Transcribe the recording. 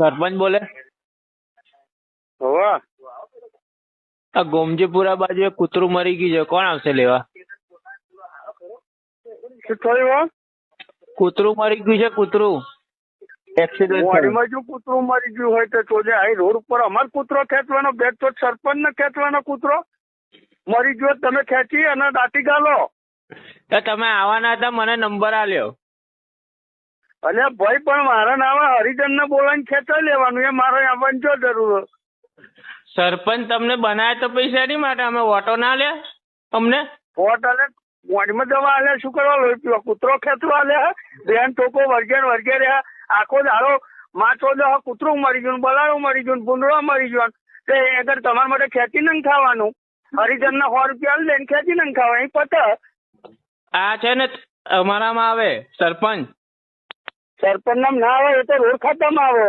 સરપંચ બોલે? હોવે. આ ગોમજીપુરા બાજુ એક કૂતરું મરી ગયું છે, કોણ આવશે લેવા? શું થયું? કૂતરું મરી ગયું છે, કૂતરું એક્સિડન્ટ મોડીમાં જો કૂતરું મરી ગયું હોય તો જોજે. આ રોડ ઉપર અમાર કૂતરો ખેંચવાનો બેટ તો સરપંચ ને ખેંચવાનો કૂતરો મરી ગયો તમે ખેંચી અને દાટી ગાલો. તો તમે આવવાના હતા, મને નંબર આલ્યો. અલ્યા ભાઈ પણ મારા નામે હરિજન ને બોલાવીને ખેંચાઈ લેવાનું, એ મારે આવવાની જો જરૂર. સરપંચ તમને બનાવ્યા તો પૈસા નહીં માટે અમે ઓટો ના લે અમને વોટ આલે મોડીમાં દવા આલે શું કરવા લોહી પીવા? કૂતરો ખેંચવા આલે બેન ટોકો વર્ગે રહ્યા આખો દાડો માથો દહ કૂતરું મરી ગયું, બલાડું મરી ગયું, ભૂંડળો મરી ગયો. તો એ અગર તમારા માટે ખેંચી ને ખાવાનું, હરિજન ના 100 રૂપિયા લઈને ખેંચી ને ખાવા એ પતે. આ છે ને અમારામાં આવે સરપંચ. સરપંચ નામ ના આવે, એ તો રોડ ખાતામાં આવે.